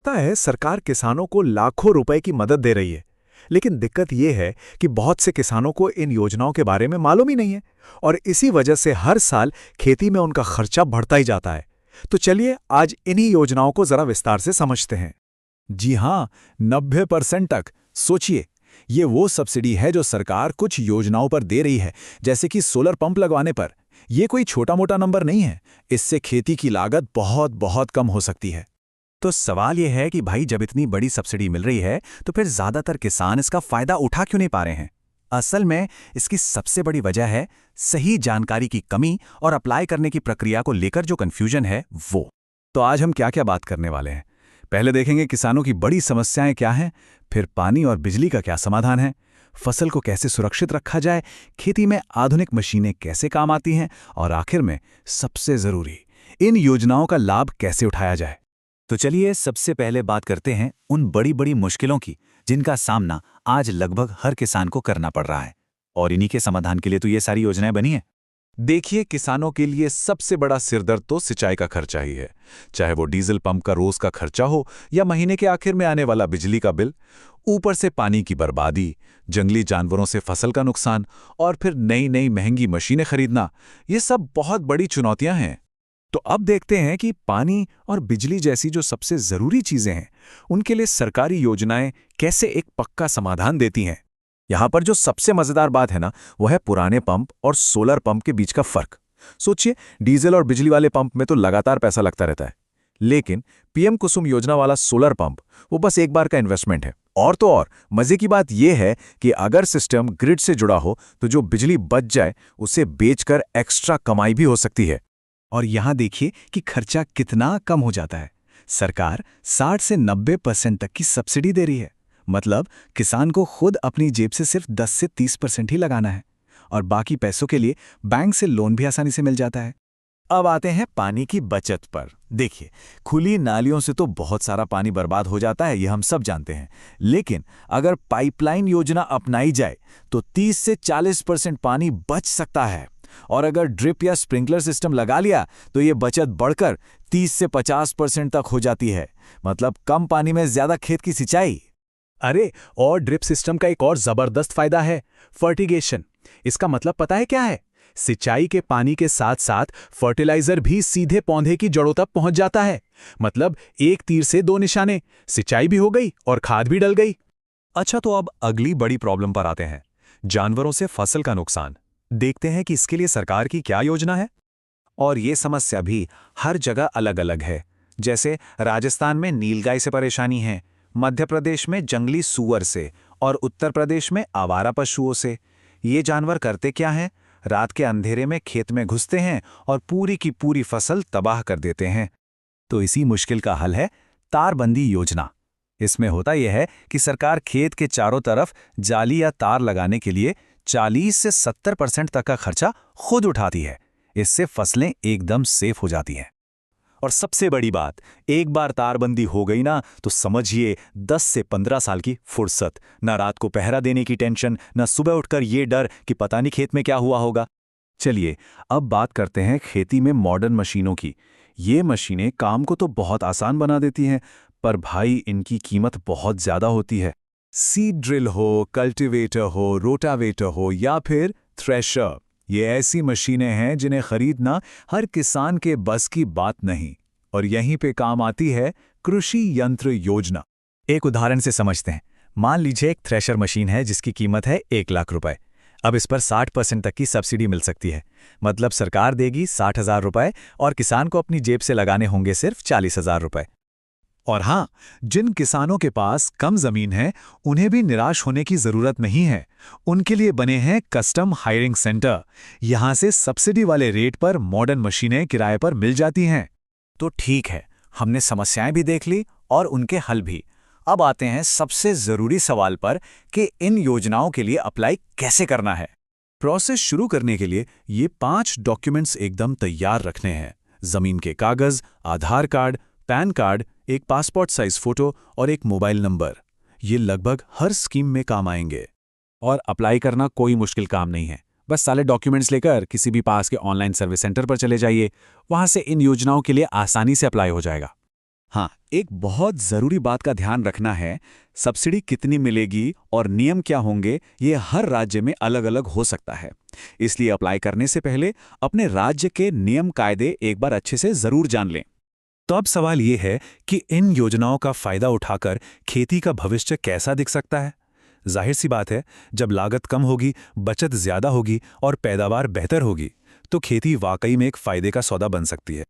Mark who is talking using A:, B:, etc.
A: लगता है सरकार किसानों को लाखों रुपए की मदद दे रही है, लेकिन दिक्कत यह है कि बहुत से किसानों को इन योजनाओं के बारे में मालूम ही नहीं है और इसी वजह से हर साल खेती में उनका खर्चा बढ़ता ही जाता है। तो चलिए आज इन्हीं योजनाओं को जरा विस्तार से समझते हैं।
B: जी हाँ, 90% तक। सोचिए, ये वो सब्सिडी है जो सरकार कुछ योजनाओं पर दे रही है, जैसे कि सोलर पंप लगवाने पर। ये कोई छोटा मोटा नंबर नहीं है। इससे खेती की लागत बहुत बहुत कम हो सकती है।
C: तो सवाल यह है कि भाई जब इतनी बड़ी सब्सिडी मिल रही है तो फिर ज़्यादातर किसान इसका फ़ायदा उठा क्यों नहीं पा रहे हैं? असल में इसकी सबसे बड़ी वजह है सही जानकारी की कमी और अप्लाई करने की प्रक्रिया को लेकर जो कन्फ्यूजन है वो।
B: तो आज हम क्या क्या बात करने वाले हैं? पहले देखेंगे किसानों की बड़ी समस्याएं क्या हैं, फिर पानी और बिजली का क्या समाधान है, फसल को कैसे सुरक्षित रखा जाए, खेती में आधुनिक मशीनें कैसे काम आती हैं, और आखिर में सबसे ज़रूरी, इन योजनाओं का लाभ कैसे उठाया जाए।
C: तो चलिए सबसे पहले बात करते हैं उन बड़ी बड़ी मुश्किलों की जिनका सामना आज लगभग हर किसान को करना पड़ रहा है, और इन्हीं के समाधान के लिए तो ये सारी योजनाएं बनी हैं।
A: देखिए, किसानों के लिए सबसे बड़ा सिरदर्द तो सिंचाई का खर्चा ही है। चाहे वो डीजल पंप का रोज का खर्चा हो या महीने के आखिर में आने वाला बिजली का बिल, ऊपर से पानी की बर्बादी, जंगली जानवरों से फसल का नुकसान और फिर नई नई महंगी मशीनें खरीदना, ये सब बहुत बड़ी चुनौतियां हैं।
B: तो अब देखते हैं कि पानी और बिजली जैसी जो सबसे ज़रूरी चीज़ें हैं, उनके लिए सरकारी योजनाएं कैसे एक पक्का समाधान देती हैं। यहाँ पर जो सबसे मज़ेदार बात है ना, वो है पुराने पंप और सोलर पंप के बीच का फ़र्क। सोचिए, डीजल और बिजली वाले पंप में तो लगातार पैसा लगता रहता है, लेकिन पीएम कुसुम योजना वाला सोलर पंप वो बस एक बार का इन्वेस्टमेंट है। और तो और मज़े की बात यह है कि अगर सिस्टम ग्रिड से जुड़ा हो तो जो बिजली बच जाए उसे बेचकर एक्स्ट्रा कमाई भी हो सकती है। और यहाँ देखिए कि खर्चा कितना कम हो जाता है। सरकार 60 से 90% तक की सब्सिडी दे रही है। मतलब किसान को खुद अपनी जेब से सिर्फ 10 से 30% ही लगाना है, और बाकी पैसों के लिए बैंक से लोन भी आसानी से मिल जाता है।
C: अब आते हैं पानी की बचत पर। देखिए, खुली नालियों से तो बहुत सारा पानी बर्बाद हो जाता है, ये हम सब जानते हैं। लेकिन अगर पाइपलाइन योजना अपनाई जाए तो 30 से 40% पानी बच सकता है, और अगर ड्रिप या स्प्रिंकलर सिस्टम लगा लिया तो ये बचत बढ़कर 30 से 50% तक हो जाती है। मतलब कम पानी में ज्यादा खेत की सिंचाई।
B: अरे, और ड्रिप सिस्टम का एक और जबरदस्त फायदा है, फर्टिगेशन। इसका मतलब पता है क्या है? सिंचाई के पानी के साथ साथ फर्टिलाइजर भी सीधे पौधे की जड़ों तक पहुंच जाता है। मतलब एक तीर से दो निशाने, सिंचाई भी हो गई और खाद भी डल गई।
A: अच्छा, तो अब अगली बड़ी प्रॉब्लम पर आते हैं, जानवरों से फसल का नुकसान। देखते हैं कि इसके लिए सरकार की क्या योजना है।
C: और ये समस्या भी हर जगह अलग अलग है। जैसे राजस्थान में नीलगाय से परेशानी है, मध्य प्रदेश में जंगली सूअर से, और उत्तर प्रदेश में आवारा पशुओं से। ये जानवर करते क्या हैं? रात के अंधेरे में खेत में घुसते हैं और पूरी की पूरी फसल तबाह कर देते हैं। तो इसी मुश्किल का हल है तारबंदी योजना। इसमें होता यह है कि सरकार खेत के चारों तरफ जाली या तार लगाने के लिए 40 से 70% तक का खर्चा खुद उठाती है। इससे फसलें एकदम सेफ हो जाती हैं। और सबसे बड़ी बात, एक बार तारबंदी हो गई ना तो समझिए 10 से 15 साल की फुर्सत। ना रात को पहरा देने की टेंशन, ना सुबह उठकर ये डर कि पता नहीं खेत में क्या हुआ होगा। चलिए अब बात करते हैं खेती में मॉडर्न मशीनों की। ये मशीनें काम को तो बहुत आसान बना देती हैं, पर भाई इनकी कीमत बहुत ज़्यादा होती है। सीड ड्रिल हो, कल्टीवेटर हो, रोटावेटर हो या फिर थ्रेशर, ये ऐसी मशीनें हैं जिन्हें खरीदना हर किसान के बस की बात नहीं। और यहीं पे काम आती है कृषि यंत्र योजना। एक उदाहरण से समझते हैं। मान लीजिए एक थ्रेशर मशीन है जिसकी कीमत है 1 लाख रुपए। अब इस पर 60% तक की सब्सिडी मिल सकती है। मतलब सरकार देगी 60,000 रुपए और किसान को अपनी जेब से लगाने होंगे सिर्फ 40,000 रुपए।
A: और हाँ, जिन किसानों के पास कम जमीन है उन्हें भी निराश होने की जरूरत नहीं है। उनके लिए बने हैं कस्टम हायरिंग सेंटर। यहां से सब्सिडी वाले रेट पर मॉडर्न मशीनें किराए पर मिल जाती हैं।
C: तो ठीक है, हमने समस्याएं भी देख ली और उनके हल भी। अब आते हैं सबसे जरूरी सवाल पर कि इन योजनाओं के लिए अप्लाई कैसे करना है।
A: प्रोसेस शुरू करने के लिए ये 5 डॉक्यूमेंट्स एकदम तैयार रखने हैं। जमीन के कागज, आधार कार्ड, पैन कार्ड, एक पासपोर्ट साइज फोटो और एक मोबाइल नंबर। ये लगभग हर स्कीम में काम आएंगे।
B: और अप्लाई करना कोई मुश्किल काम नहीं है। बस सारे डॉक्यूमेंट्स लेकर किसी भी पास के ऑनलाइन सर्विस सेंटर पर चले जाइए। वहां से इन योजनाओं के लिए आसानी से अप्लाई हो जाएगा। हाँ, एक बहुत ज़रूरी बात का ध्यान रखना है, सब्सिडी कितनी मिलेगी और नियम क्या होंगे, ये हर राज्य में अलग-अलग हो सकता है। इसलिए अप्लाई करने से पहले अपने राज्य के नियम कायदे एक बार अच्छे से ज़रूर जान लें।
C: तो अब सवाल ये है कि इन योजनाओं का फायदा उठाकर खेती का भविष्य कैसा दिख सकता है? जाहिर सी बात है, जब लागत कम होगी, बचत ज्यादा होगी और पैदावार बेहतर होगी, तो खेती वाकई में एक फायदे का सौदा बन सकती है।